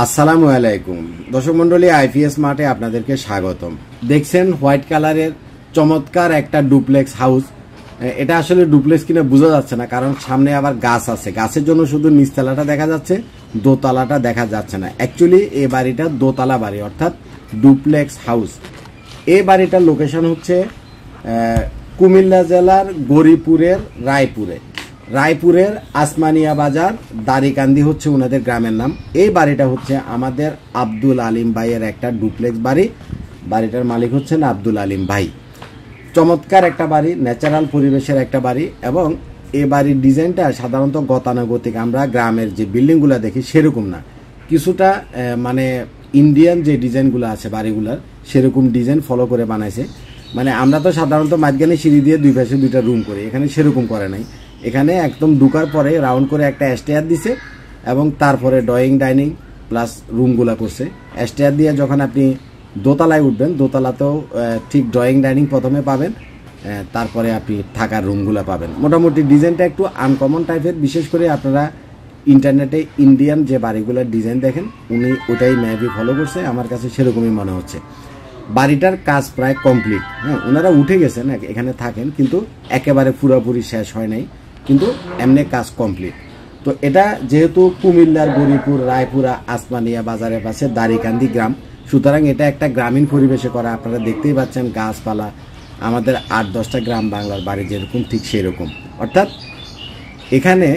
আসসালামু আলাইকুম দর্শক মন্ডলী, আইপিএস মার্টে আপনাদেরকে স্বাগতম। দেখছেন হোয়াইট কালারের চমৎকার একটা ডুপ্লেক্স হাউস। এটা আসলে ডুপ্লেক্স কিনা বোঝা যাচ্ছে না, কারণ সামনে আবার গাছ আছে। গাছের জন্য শুধু নিচতলাটা দেখা যাচ্ছে, দোতলাটা দেখা যাচ্ছে না। অ্যাকচুয়ালি এই বাড়িটা দোতলা বাড়ি, অর্থাৎ ডুপ্লেক্স হাউস। এই বাড়িটার লোকেশন হচ্ছে কুমিল্লা জেলার গরিপুরের রায়পুরের আসমানিয়া বাজার, দাড়িকান্দি হচ্ছে ওনাদের গ্রামের নাম। এই বাড়িটা হচ্ছে আমাদের আব্দুল আলিম ভাইয়ের একটা ডুপ্লেক্স বাড়ি। বাড়িটার মালিক হচ্ছেন আব্দুল আলিম ভাই। চমৎকার একটা বাড়ি, ন্যাচারাল পরিবেশের একটা বাড়ি, এবং এই বাড়ির ডিজাইনটা সাধারণত গতানুগতিক আমরা গ্রামের যে বিল্ডিংগুলো দেখি সেরকম না, কিছুটা মানে ইন্ডিয়ান যে ডিজাইনগুলো আছে বাড়িগুলার সেরকম ডিজাইন ফলো করে বানাইছে। মানে আমরা তো সাধারণত মাঝখানে সিঁড়ি দিয়ে দুই পাশে দুইটা রুম করি, এখানে সেরকম করে নাই। এখানে একদম ঢুকার পরে রাউন্ড করে একটা স্টেয়ার দিছে, এবং তারপরে ড্রয়িং ডাইনিং প্লাস রুমগুলা করছে। স্টেয়ার দিয়ে যখন আপনি দোতলায় উঠবেন, দোতলাতেও ঠিক ড্রয়িং ডাইনিং প্রথমে পাবেন, তারপরে আপনি থাকার রুমগুলো পাবেন। মোটামুটি ডিজাইনটা একটু আনকমন টাইপের, বিশেষ করে আপনারা ইন্টারনেটে ইন্ডিয়ান যে বাড়িগুলোর ডিজাইন দেখেন উনি ওটাই মেবি ফলো করছে, আমার কাছে সেরকমই মনে হচ্ছে। বাড়িটার কাজ প্রায় কমপ্লিট। হ্যাঁ, ওনারা উঠে গেছেন, এখানে থাকেন, কিন্তু একেবারে পুরোপুরি শেষ হয় নাই, কিন্তু এমনি কাজ কমপ্লিট। তো এটা যেহেতু কুমিল্লার গরিপুর রায়পুরা আসমানিয়া বাজারের পাশে দাড়িকান্দি গ্রাম, সুতরাং এটা একটা গ্রামীণ পরিবেশে করা। আপনারা দেখতেই পাচ্ছেন গাছপালা, আমাদের 8-10টা গ্রাম বাংলার বাড়ি যেরকম ঠিক সেরকম। অর্থাৎ এখানে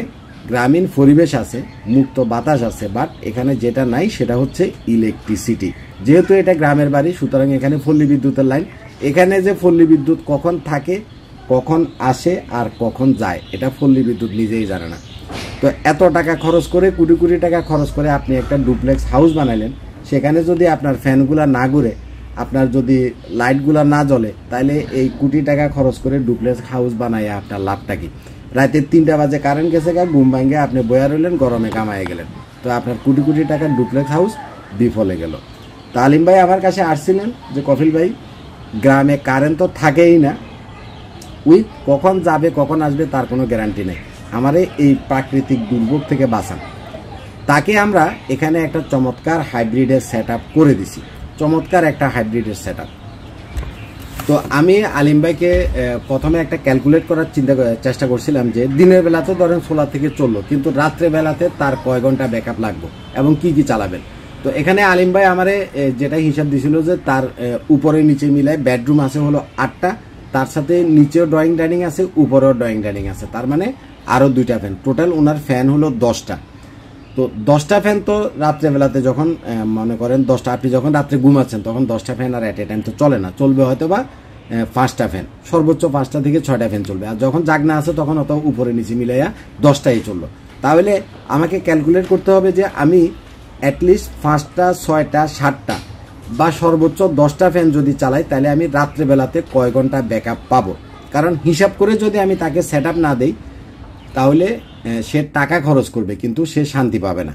গ্রামীণ পরিবেশ আছে, মুক্ত বাতাস আছে, বাট এখানে যেটা নাই সেটা হচ্ছে ইলেকট্রিসিটি। যেহেতু এটা গ্রামের বাড়ি, সুতরাং এখানে পল্লী বিদ্যুতের লাইন। এখানে যে পল্লী বিদ্যুৎ কখন থাকে, কখন আসে আর কখন যায়, এটা পল্লী বিদ্যুৎ নিজেই জানে না। তো এত টাকা খরচ করে, কোটি কোটি টাকা খরচ করে আপনি একটা ডুপ্লেক্স হাউস বানাইলেন, সেখানে যদি আপনার ফ্যানগুলা না ঘুরে, আপনার যদি লাইটগুলা না জ্বলে, তাহলে এই কোটি টাকা খরচ করে ডুপ্লেক্স হাউস বানাইয়া আপনার লাভটা কি? রাতে 3টা বাজে কারেন্ট গেছে, ঘুম ভাঙে আপনি বয়া রইলেন, গরমে কামায়ে গেলেন। তো আপনার কোটি কোটি টাকার ডুপ্লেক্স হাউস বিফলে গেল। তো আলিম ভাই আমার কাছে আসছিলেন যে কফিল ভাই, গ্রামে কারেন্ট তো থাকেই না, উইথ কখন যাবে কখন আসবে তার কোনো গ্যারান্টি নেই, আমারে এই প্রাকৃতিক দুর্যোগ থেকে বাঁচান। তাকে আমরা এখানে একটা চমৎকার হাইব্রিডের সেট করে দিছি, চমৎকার একটা হাইব্রিডের সেট। তো আমি আলিম ভাইকে প্রথমে একটা ক্যালকুলেট করার চেষ্টা করছিলাম যে দিনের বেলাতে ধরেন 16 থেকে চললো, কিন্তু রাত্রে বেলাতে তার কয় ঘন্টা ব্যাকআপ লাগবে এবং কি কি চালাবেন। তো এখানে আলিম ভাই আমারে যেটা হিসাব দিছিল যে তার উপরে নিচে মিলায় বেডরুম আছে হলো 8টা, তার সাথে নিচেও ড্রয়িং ডাইনিং আছে, উপরেও ড্রয়িং ডাইনিং আছে, তার মানে আরও 2টা ফ্যান, টোটাল ওনার ফ্যান হলো 10টা। তো 10টা ফ্যান তো রাত্রেবেলাতে যখন মনে করেন 10টা, আপনি যখন রাত্রে ঘুমাচ্ছেন তখন 10টা ফ্যান আর এট এ টাইম তো চলে না, চলবে হয়তো বা 5টা ফ্যান, সর্বোচ্চ 5টা থেকে 6টা ফ্যান চলবে। আর যখন জাগনা আছে তখন অত উপরে নিচে মিলাইয়া 10টাই চললো। তাহলে আমাকে ক্যালকুলেট করতে হবে যে আমি অ্যাটলিস্ট 5টা 6টা 7টা বা সর্বোচ্চ 10টা ফ্যান যদি চালাই, তাহলে আমি রাত্রেবেলাতে কয় ঘন্টা ব্যাকআপ পাবো। কারণ হিসাব করে যদি আমি তাকে সেট আপ না দেই, তাহলে সে টাকা খরচ করবে কিন্তু সে শান্তি পাবে না।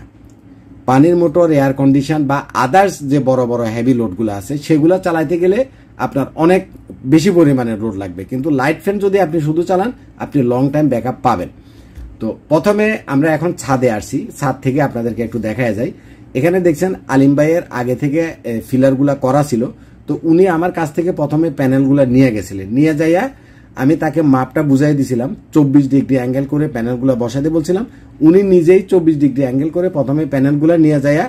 পানির মোটর, এয়ার কন্ডিশন বা আদার্স যে বড় বড় হেভি লোডগুলো আছে সেগুলো চালাইতে গেলে আপনার অনেক বেশি পরিমাণের লোড লাগবে, কিন্তু লাইট ফ্যান যদি আপনি শুধু চালান আপনি লং টাইম ব্যাকআপ পাবেন। তো প্রথমে আমরা এখন ছাদে আসছি, ছাদ থেকে আপনাদেরকে একটু দেখা যায়। এখানে দেখছেন আলিম ভাইয়ের আগে থেকে ফিলারগুলা করা ছিল, তো উনি আমার কাছ থেকে প্রথমে প্যানেলগুলা নিয়ে গেছিলেন। নিয়ে যাইয়া আমি তাকে মাপটা বুঝাই দিছিলাম, 24 ডিগ্রি অ্যাঙ্গেল করে প্যানেলগুলো বসাতে বলছিলাম। উনি নিজেই 24 ডিগ্রি অ্যাঙ্গেল করে প্রথমে প্যানেলগুলো নিয়ে যাইয়া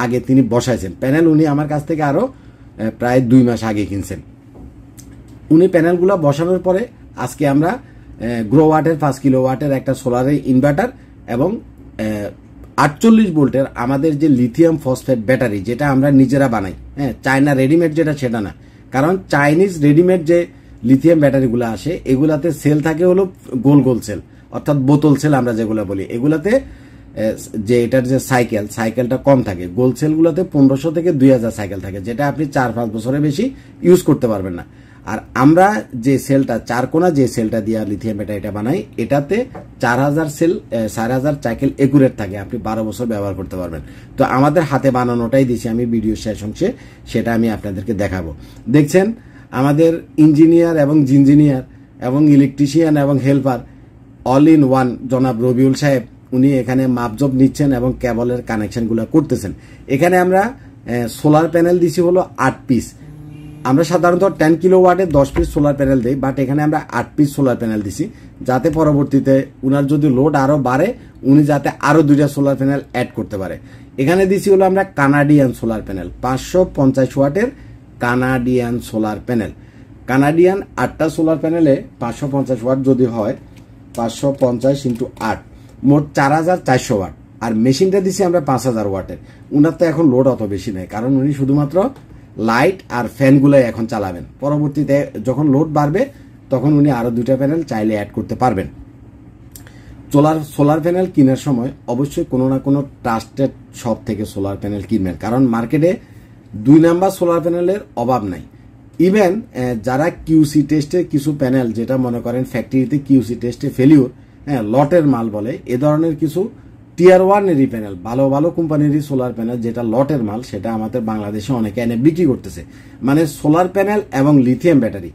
আগে তিনি বসাইছেন। প্যানেল উনি আমার কাছ থেকে আরো প্রায় 2 মাস আগে কিনছেন। উনি প্যানেলগুলো বসানোর পরে আজকে আমরা গ্রো ওয়াটের 5 কিলোওয়াটের একটা সোলারের ইনভার্টার এবং 48 ভোল্টের আমাদের যে লিথিয়াম ফসফেট ব্যাটারি, যেটা আমরা নিজেরা বানাই, হ্যাঁ, চায়না রেডিমেড যেটা সেটা না। কারণ চাইনিজ রেডিমেড যে লিথিয়াম ব্যাটারিগুলো আসে এগুলাতে সেল থাকে হলো গোল গোল সেল, অর্থাৎ বোতল সেল আমরা যেগুলো বলি। এগুলাতে যে এটার যে সাইকেলটা কম থাকে, গোল সেলগুলোতে 1500 থেকে 2000 সাইকেল থাকে, যেটা আপনি 4-5 বছরের বেশি ইউজ করতে পারবেন না। আর আমরা যে সেলটা 4 কোনা যে সেলটা দিয়ে লিথিয়াম ব্যাটারিটা বানাই, এটাতে 4000 সেল 4000 সাইকেল একুরেট থাকে, আপনি 12 বছর ব্যবহার করতে পারবেন। তো আমাদের হাতে বানানোটাই দিছি আমি, ভিডিও শেষ অংশে সেটা আমি আপনাদেরকে দেখাবো। দেখছেন আমাদের ইঞ্জিনিয়ার এবং জিঞ্জিনিয়ার এবং ইলেকট্রিশিয়ান এবং হেল্পার অল ইন ওয়ান জনাব রবিউল সাহেব, উনি এখানে মাপজোপ নিচ্ছেন এবং কেবলের কানেকশনগুলো করতেছেন। এখানে আমরা সোলার প্যানেল দিছি হলো 8 পিস। আমরা সাধারণত 10 কিলোওয়াটের 10 পিস সোলার প্যানেল দিই, বাট এখানে আমরা 8 পিস সোলার প্যানেল দিছি, যাতে পরবর্তীতে উনার যদি লোড আরো বাড়ে উনি যাতে আরো 2টা সোলার প্যানেল অ্যাড করতে পারে। এখানে দিছি হলো আমরা কানাডিয়ান সোলার প্যানেল, 550 ওয়াটের কানাডিয়ান সোলার প্যানেল। কানাডিয়ান 8টা সোলার প্যানেলে 550 ওয়াট যদি হয়, 550 × 8 মোট 4400 ওয়াট। আর মেশিনটা দিছি আমরা 5000 ওয়াটের। উনার তো এখন লোড অত বেশি নেই, কারণ উনি শুধুমাত্র লাইট আর ফ্যানগুলো এখন চালাবেন। পরবর্তীতে যখন লোড বাড়বে তখন উনি আরো 2টা প্যানেল চাইলে অ্যাড করতে পারবেন। সোলার প্যানেল কেনার সময় অবশ্যই কোনো না কোনো ট্রাস্টেড শপ থেকে সোলার প্যানেল কিনবেন, কারণ মার্কেটে 2 নাম্বার সোলার প্যানেলের অভাব নাই। ইভেন যারা কিউসি টেস্টে কিছু প্যানেল, যেটা মনে করেন ফ্যাক্টরিতে কিউসি টেস্টে ফেলিওর, লটের মাল বলে, এ ধরনের কিছু টিয়ার 1 প্যানেল, ভালো ভালো কোম্পানিরই সোলার প্যানেল যেটা লটের মাল, সেটা আমাদের বাংলাদেশে অনেকে এনে বিক্রি করতেছে। মানে সোলার প্যানেল এবং লিথিয়াম ব্যাটারি,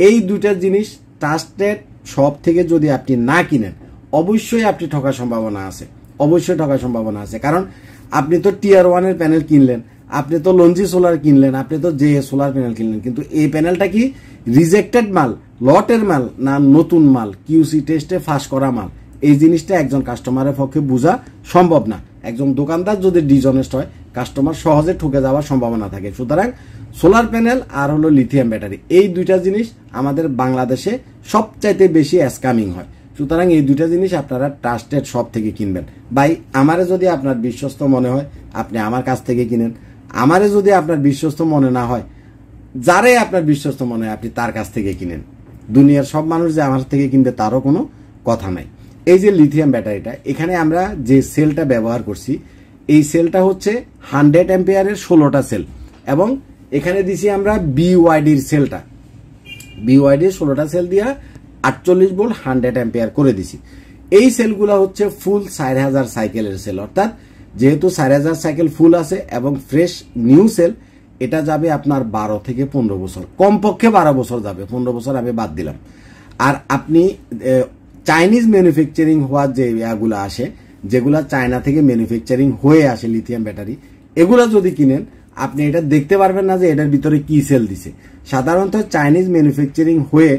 এই 2টা জিনিস ট্রাস্টেড শপ থেকে যদি আপনি না কিনেন, অবশ্যই আপনি ঠকার সম্ভাবনা আছে, অবশ্যই ঠকার সম্ভাবনা আছে। কারণ আপনি তো টিয়ার 1 প্যানেল কিনলেন, আপনি তো লঞ্জি সোলার কিনলেন, আপনি তো জে সোলার প্যানেল কিনলেন, কিন্তু এই প্যানেলটা কি রিজেক্টেড মাল, লটের মাল না নতুন মাল, কিউসি টেস্টে ফাঁস করা মাল, এই জিনিসটা একজন কাস্টমারের পক্ষে বোঝা সম্ভব না। একজন দোকানদার যদি ডিসঅনেস্ট হয়, কাস্টমার সহজে ঠকে যাওয়ার সম্ভাবনা থাকে। সুতরাং সোলার প্যানেল আর হলো লিথিয়াম ব্যাটারি, এই 2টা জিনিস আমাদের বাংলাদেশে সবচাইতে বেশি স্ক্যামিং হয়। সুতরাং এই 2টা জিনিস আপনারা ট্রাস্টেড শপ থেকে কিনবেন। ভাই, আমারে যদি আপনার বিশ্বস্ত মনে হয় আপনি আমার কাছ থেকে কিনেন, আমারে যদি আপনার বিশ্বস্ত মনে না হয়, যারে আপনার বিশ্বস্ত মনে হয় আপনি তার কাছ থেকে কিনেন। দুনিয়ার সব মানুষ যে আমার থেকে কিনবে তারও কোনো কথা নাই। এই যে লিথিয়াম ব্যাটারিটা, এখানে আমরা যে সেলটা ব্যবহার করছি, এই সেলটা হচ্ছে 100 অ্যাম্পিয়ারের 16টা সেল, এবং এখানে দিছি আমরা বিওয়াইডির সেলটা, বিওয়াইডির 16টা সেল দিয়া 48 ভোল্ট 100 অ্যাম্পিয়ার করে দিছি। এই সেলগুলো হচ্ছে ফুল 4000 সাইকেলের সেল, অর্থাৎ যেহেতু 4000 সাইকেল ফুল আছে এবং ফ্রেশ নিউ সেল, এটা যাবে আপনার 12 থেকে 15 বছর, কমপক্ষে 12 বছর যাবে, 15 বছর আমি বাদ দিলাম। আর আপনি চাইনিজ ম্যানুফ্যাকচারিং হওয়ার যে ইয়াগুলো আসে, যেগুলা চায়না থেকে ম্যানুফ্যাকচারিং হয়ে আসে লিথিয়াম ব্যাটারি, এগুলা যদি কিনেন আপনি এটা দেখতে পারবেন না যে এটার ভিতরে কি সেল দিছে। সাধারণত চাইনিজ ম্যানুফ্যাকচারিং হয়ে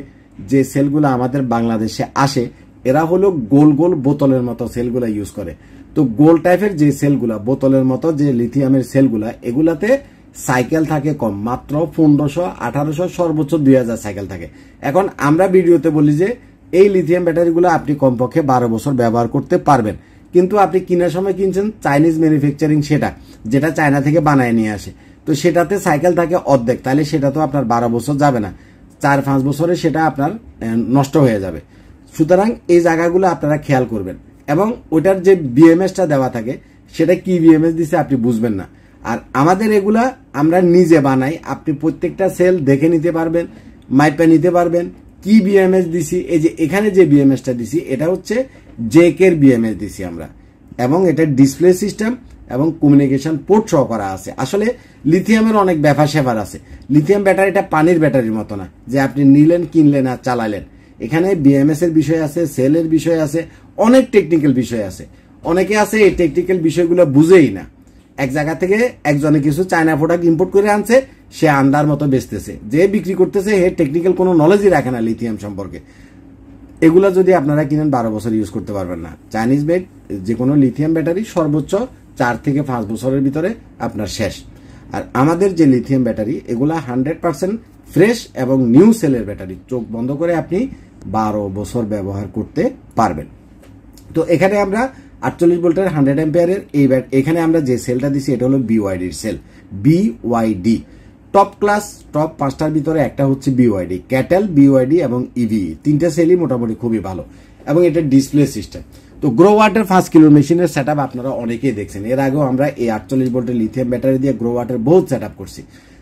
যে সেলগুলো আমাদের বাংলাদেশে আসে, এরা হলো গোল গোল বোতলের মতো সেলগুলা ইউজ করে। তো গোল টাইপের যে সেলগুলা, বোতলের মতো যে লিথিয়ামের সেলগুলা, এগুলাতে সাইকেল থাকে কম, মাত্র 1500, 1800, সর্বোচ্চ 2000 সাইকেল থাকে। এখন আমরা ভিডিওতে বলি যে এই লিথিয়াম ব্যাটারিগুলো আপনি কমপক্ষে 12 বছর ব্যবহার করতে পারবেন, কিন্তু আপনি কেনার সময় কিনছেন চাইনিজ ম্যানুফ্যাকচারিং, সেটা যেটা চায়না থেকে বানায় নিয়ে আসে, তো সেটাতে সাইকেল থাকে অর্ধেক, তাহলে সেটা তো আপনার 12 বছর যাবে না, 4-5 বছরে সেটা আপনার নষ্ট হয়ে যাবে। সুতরাং এই জায়গাগুলো আপনারা খেয়াল করবেন, এবং ওটার যে বিএমএসটা দেওয়া থাকে সেটা কি বিএমএস দিছে আপনি বুঝবেন না। আর আমাদের এগুলা আমরা নিজে বানাই, আপনি প্রত্যেকটা সেল দেখে নিতে পারবেন, মাইপে নিতে পারবেন কি বিএমএস দিছি। এই যে এখানে যে বিএমএসটা দিছি, এটা হচ্ছে জেকের বিএমএস দিছি আমরা, এবং এটা ডিসপ্লে সিস্টেম এবং কমিউনিকেশন পোর্ট সহ করা আছে। আসলে লিথিয়ামের অনেক ব্যাপার স্যাপার আছে, লিথিয়াম ব্যাটারিটা পানির ব্যাটারির মতো না যে আপনি নিলেন, কিনলেন আর চালালেন। এখানে বিএমএস এর বিষয় আছে, সেলের বিষয় আছে, অনেক টেকনিক্যাল বিষয় আছে। অনেকে আছে এই টেকনিক্যাল বিষয়গুলো বুঝেই না, এক জায়গা থেকে একজনে কিছু চায়না প্রোডাক্ট ইম্পোর্ট করে আনছে, সে আন্দার মতো বেচতেছে, যে বিক্রি করতেছে হে টেকনিক্যাল কোনো নলেজই রাখে না লিথিয়াম সম্পর্কে। এগুলা যদি আপনারা কিনেন 12 বছর ইউজ করতে পারবেন না। চাইনিজ মেড যে কোনো লিথিয়াম ব্যাটারি সর্বোচ্চ 4 থেকে 5 বছরের ভিতরে আপনার শেষ। আর আমাদের যে লিথিয়াম ব্যাটারি, এগুলা 100% ফ্রেশ এবং নিউ সেলের ব্যাটারি, চোখ বন্ধ করে আপনি 12 বছর ব্যবহার করতে পারবেন। তো এখানে আমরা 48 ভোল্টের 100 অ্যাম্পিয়ারের এখানে আমরা যে সেলটা দিছি এটা হলো বিওয়াইডির সেল, বিওয়াইডি টপ ক্লাস, টপ 5টার ভিতরে একটা হচ্ছে বিওয়াইডি, ক্যাটেল, বিওয়াইডি এবং ইভি, 3টা সেলই মোটামুটি খুবই ভালো, এবং এটা ডিসপ্লে সিস্টেম। তো গ্রো ওয়াটার 5 কিলো মেশিনের সেটআপ আপনারা অনেকেই দেখছেন, এর আগেও আমরা এই 48 ভোল্টের লিথিয়াম ব্যাটারি দিয়ে গ্রো ওয়াটার বহুত সেটআপ করছি।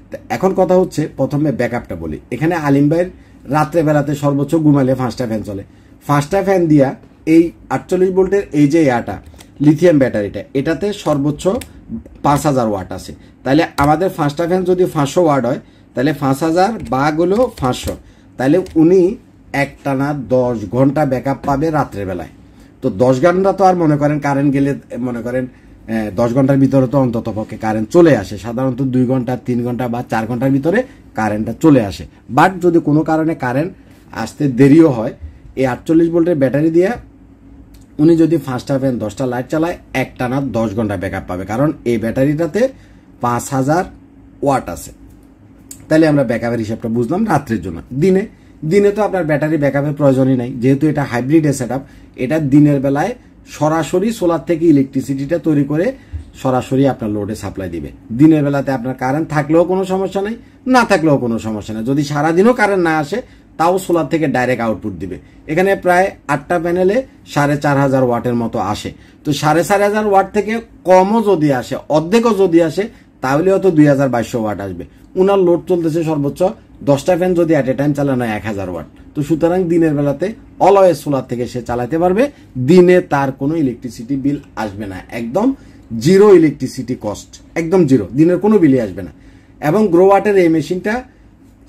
তো এখন কথা হচ্ছে প্রথমে ব্যাকআপটা বলি। এখানে আলিম ভাইয়ের রাত্রে বেলাতে সর্বোচ্চ ঘুমালে 5টা ফ্যান চলে, 5টা ফ্যান দিয়া এই 48 ভোল্টের এই যে ইয়াটা লিথিয়াম ব্যাটারিটা, এটাতে সর্বোচ্চ 5000 ওয়াট আছে। তাহলে আমাদের 5টা ফ্যান যদি 500 ওয়াট হয়, তাহলে 5000 ভাগ হলো 500, তাহলে উনি একটানা 10 ঘন্টা ব্যাকআপ পাবে রাত্রে বেলায়। তো 10 ঘন্টা তো আর মনে করেন কারেন্ট গেলে মনে করেন 10 ঘন্টার ভিতরে তো অন্তত পক্ষে কারেন্ট চলে আসে, সাধারণত 2 ঘন্টা 3 ঘন্টা বা 4 ঘন্টার ভিতরে কারেন্টটা চলে আসে। বাট যদি কোনো কারণে কারেন্ট আসতে দেরিও হয়, এই 48 ভোল্টের ব্যাটারি দিয়ে উনি যদি 5টা ফ্যান 10টা লাইট চালায় একটানা 10 ঘন্টা ব্যাকআপ পাবে, কারণ এই ব্যাটারিটাতে 5000 ওয়াট আছে। তাহলে আমরা ব্যাকআপের হিসাবটা বুঝলাম রাত্রের জন্য। দিনে তো আপনার ব্যাটারি ব্যাকআপের প্রয়োজনই নাই, যেহেতু এটা হাইব্রিড সেটআপ। এটা দিনের বেলায় সরাসরি সোলার থেকে ইলেকট্রিসিটিটা তৈরি করে সরাসরি আপনার লোডে সাপ্লাই দিবে। দিনের বেলাতে আপনার কারেন্ট থাকলেও কোনো সমস্যা নেই, না থাকলেও কোনো সমস্যা নেই। যদি সারাদিনও কারেন্ট না আসে তাও সোলার থেকে ডাইরেক্ট আউটপুট দিবে। এখানে প্রায় 8টা প্যানেলে 4500 ওয়াটের মতো আসে। তো 4500 ওয়াট থেকে কমও যদি আসে, অর্ধেকও যদি আসে, তাহলে হয়তো 2200 ওয়াট আসবে। উনার লোড চলতেছে সর্বোচ্চ 10টা ফ্যান যদি এট এ টাইম চালানো হয় 1000 ওয়াট। তো সুতরাং দিনের বেলাতে অলওয়েজ সোলার থেকে সে চালাতে পারবে। দিনে তার কোনো ইলেকট্রিসিটি বিল আসবে না, একদম জিরো ইলেকট্রিসিটি কস্ট, একদম জিরো, দিনের কোনো বিলই আসবে না। এবং গ্রোওয়াটের এই মেশিনটা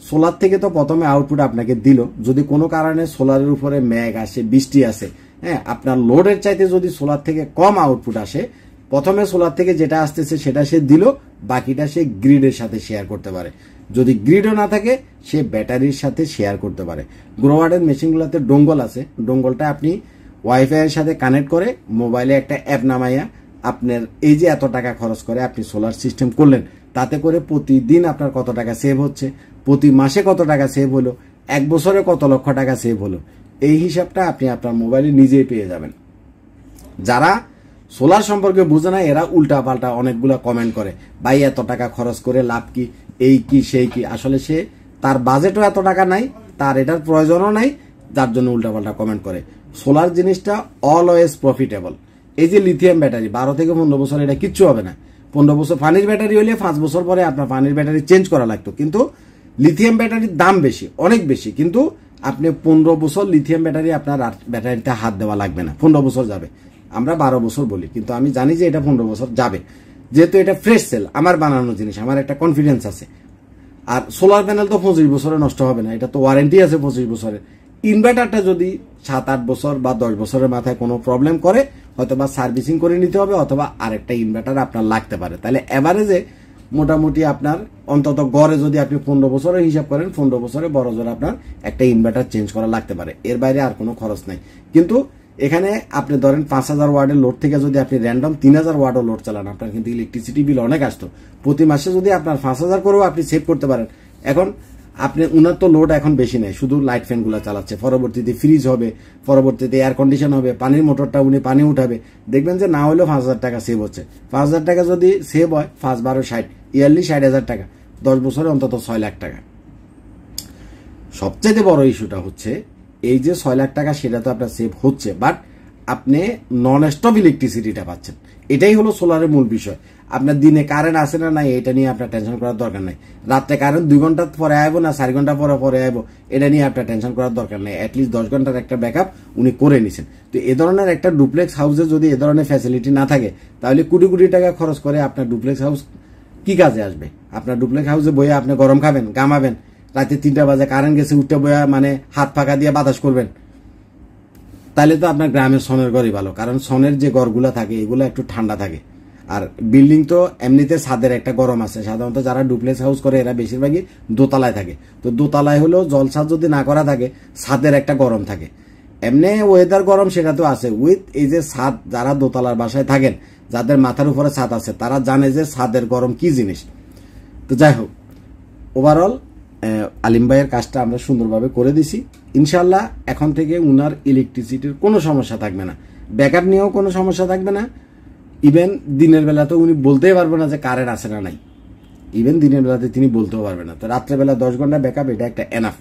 সোলার থেকে তো প্রথমে আউটপুট আপনাকে দিল। যদি কোনো কারণে সোলারের উপরে মেঘ আসে, বৃষ্টি আসে, হ্যাঁ, আপনার লোডের চাইতে যদি সোলার থেকে কম আউটপুট আসে, প্রথমে সোলার থেকে যেটা আসতেছে সেটা সে দিল, বাকিটা সে গ্রিডের সাথে শেয়ার করতে পারে। যদি গ্রিডও না থাকে সে ব্যাটারির সাথে শেয়ার করতে পারে। গ্রোওয়াটের মেশিনগুলোতে ডোঙ্গল আছে, ডোঙ্গলটা আপনি ওয়াইফাই এর সাথে কানেক্ট করে মোবাইলে একটা অ্যাপ নামাইয়া আপনার এই যে এত টাকা খরচ করে আপনি সোলার সিস্টেম করলেন, তাতে করে প্রতিদিন আপনার কত টাকা সেভ হচ্ছে, প্রতি মাসে কত টাকা সেভ হলো, 1 বছরে কত লক্ষ টাকা সেভ হলো, এই হিসাবটা আপনি আপনার মোবাইলে নিজেই পেয়ে যাবেন। যারা সোলার সম্পর্কে বুঝে না এরা উল্টা পাল্টা অনেকগুলা কমেন্ট করে, ভাই এত টাকা খরচ করে লাভ কি, এই কি সেই কি। আসলে সে তার বাজেটও এত টাকা নাই, তার এটার প্রয়োজনও নাই, যার জন্য উল্টা পাল্টা কমেন্ট করে। সোলার জিনিসটা অলওয়েজ প্রফিটেবল। এই যে লিথিয়াম ব্যাটারি 12 থেকে 15 বছর এটা কিচ্ছু হবে না। 15 বছর পানির ব্যাটারি হলে 5 বছর পরে আপনার পানির ব্যাটারি চেঞ্জ করা লাগতো, কিন্তু লিথিয়াম ব্যাটারির দাম বেশি, অনেক বেশি, কিন্তু আপনি 15 বছর লিথিয়াম ব্যাটারি আপনার ব্যাটারিতে হাত দেওয়া লাগবে না, 15 বছর যাবে। আমরা 12 বছর বলি, কিন্তু আমি জানি যে এটা 15 বছর যাবে, যেহেতু এটা ফ্রেশ সেল, আমার বানানো জিনিস, আমার একটা কনফিডেন্স আছে। আর সোলার প্যানেল তো 25 বছরে নষ্ট হবে না, এটা তো ওয়ারেন্টি আছে 25 বছরের। ইনভার্টারটা যদি 7-8 বছর বা 10 বছরের মাথায় কোনো প্রবলেম করে, হয়তো বা সার্ভিসিং করে নিতে হবে, অথবা আরেকটা ইনভার্টার আপনার লাগতে পারে। তাহলে এভারেজে মোটামুটি আপনার অন্তত গড়ে যদি আপনি 15 বছরের হিসাব করেন, 15 বছরে বড় জোর আপনার একটা ইনভার্টার চেঞ্জ করা লাগতে পারে। এর বাইরে আর কোনো খরচ নাই। কিন্তু এখানে আপনি ধরেন 5000 ওয়াটের লোড থেকে যদি আপনি র্যান্ডম 3000 ওয়াটও লোড চালান, আপনার কিন্তু ইলেকট্রিসিটি বিল অনেক আসতো। প্রতি মাসে যদি আপনার 5000 করেও আপনি সেভ করতে পারেন। এখন আপনি উনার তো লোড এখন বেশি নেই, শুধু লাইট ফ্যানগুলো চালাচ্ছে, পরবর্তীতে ফ্রিজ হবে, পরবর্তীতে এয়ার কন্ডিশন হবে, পানির মোটরটা উনি পানি উঠাবে, দেখবেন যে না হলেও 5000 টাকা সেভ হচ্ছে। 5000 টাকা যদি সেভ হয়, 5-12-60, ইয়ারলি 60,000 টাকা, 10 বছরে অন্তত 6 লাখ টাকা। সবচেয়ে বড় ইস্যুটা হচ্ছে এই যে 6 লাখ টাকা, সেটা তো আপনার সেভ হচ্ছে, বাট আপনি নন স্টপ ইলেকট্রিসিটিটা পাচ্ছেন। এটাই হলো সোলারের মূল বিষয়। আপনার দিনে কারেন্ট আসে না নাই এটা নিয়ে আপনার টেনশন করার দরকার নাই। রাত্রে কারেন্ট 2 ঘন্টা পরে আইবো না 4 ঘন্টা পরে আইবো, এটা নিয়ে আপনার টেনশন করার দরকার নেই। অ্যাটলিস্ট 10 ঘন্টার একটা ব্যাকআপ উনি করে নিছেন। তো এ ধরনের একটা ডুপ্লেক্স হাউসে যদি এ ধরনের ফ্যাসিলিটি না থাকে, তাহলে কোটি কোটি টাকা খরচ করে আপনার ডুপ্লেক্স হাউস কি কাজে আসবে? আপনার ডুপ্লেক্স হাউসে বইয়া আপনি গরম খাবেন, গামাবেন, রাতে 3টা বাজে কারেন্ট গেছে উঠতে বইয়া মানে হাত ফাঁকা দিয়ে বাতাস করবেন, তাহলে তো আপনার গ্রামের সনের ঘরই ভালো। কারণ সনের যে ঘরগুলো থাকে এগুলো একটু ঠান্ডা থাকে। আর বিল্ডিং তো এমনিতে ছাদের একটা গরম আছে। সাধারণত যারা ডুপ্লেক্স হাউস করে এরা বেশিরভাগই দোতলায় থাকে। তো দোতলায় হলেও জলছাদ যদি না করা থাকে, ছাদের একটা গরম থাকে। এমনি ওয়েদার গরম সেটা তো আছে, উইথ এই যে ছাদ, যারা দোতলার বাসায় থাকেন, যাদের মাথার উপরে ছাদ আছে, তারা জানে যে ছাদের গরম কি জিনিস। তো যাই হোক, ওভারঅল আলিম ভাইয়ের কাজটা আমরা সুন্দরভাবে করে দিছি। ইনশাল্লাহ এখন থেকে উনার ইলেকট্রিসিটির কোনো সমস্যা থাকবে না, ব্যাকআপ নিয়েও কোনো সমস্যা থাকবে না। ইভেন দিনের বেলাতে উনি বলতেই পারবে না যে কারেন্ট আছে না নাই, ইভেন দিনের বেলাতে তিনি বলতেও পারবেন না। তো রাত্রেবেলা 10 ঘন্টা ব্যাকআপ, এটা একটা এনাফ।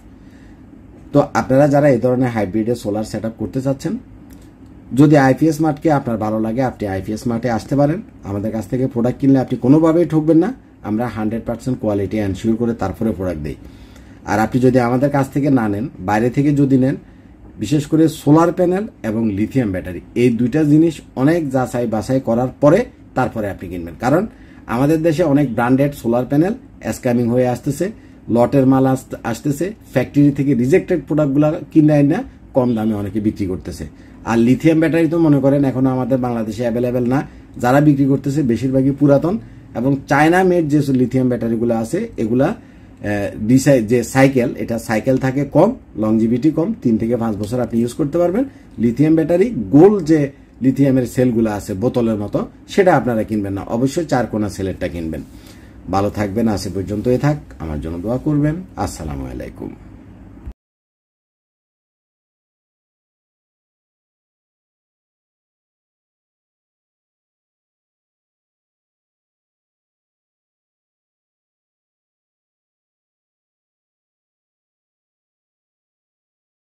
তো আপনারা যারা এই ধরনের হাইব্রিডের সোলার সেট করতে চাচ্ছেন, যদি আইপিএস মার্টকে আপনার ভালো লাগে, আপনি আইপিএস মার্টে আসতে পারেন। আমাদের কাছ থেকে প্রোডাক্ট কিনলে আপনি কোনোভাবেই ঠকবেন না। আমরা 100% কোয়ালিটি এনশিওর করে তারপরে প্রোডাক্ট দিই। আর আপনি যদি আমাদের কাছ থেকে না নেন, বাইরে থেকে যদি নেন, বিশেষ করে সোলার প্যানেল এবং লিথিয়াম ব্যাটারি, এই দুইটা জিনিস অনেক যাচাই বাছাই করার পরে তারপরে আপনি কিনবেন। কারণ আমাদের দেশে অনেক ব্র্যান্ডেড সোলার প্যানেল স্ক্যামিং হয়ে আসতেছে, লটের মাল আসতেছে, ফ্যাক্টরি থেকে রিজেক্টেড প্রোডাক্টগুলো কিনে না কম দামে অনেকে বিক্রি করতেছে। আর লিথিয়াম ব্যাটারি তো মনে করেন এখন আমাদের বাংলাদেশে অ্যাভেলেবেল না, যারা বিক্রি করতেছে বেশিরভাগই পুরাতন এবং চায়না মেড যে লিথিয়াম ব্যাটারিগুলো আছে এগুলা যে সাইকেল, এটা সাইকেল থাকে কম, লংজিভিটি কম, 3 থেকে 5 বছর আপনি ইউজ করতে পারবেন। লিথিয়াম ব্যাটারি গোল যে লিথিয়ামের সেলগুলো আছে বোতলের মতো, সেটা আপনারা কিনবেন না, অবশ্যই 4 কোনা সেলেরটা কিনবেন। ভালো থাকবেন, আজ পর্যন্তই থাক, আমার জন্য দোয়া করবেন। আসসালামু আলাইকুম।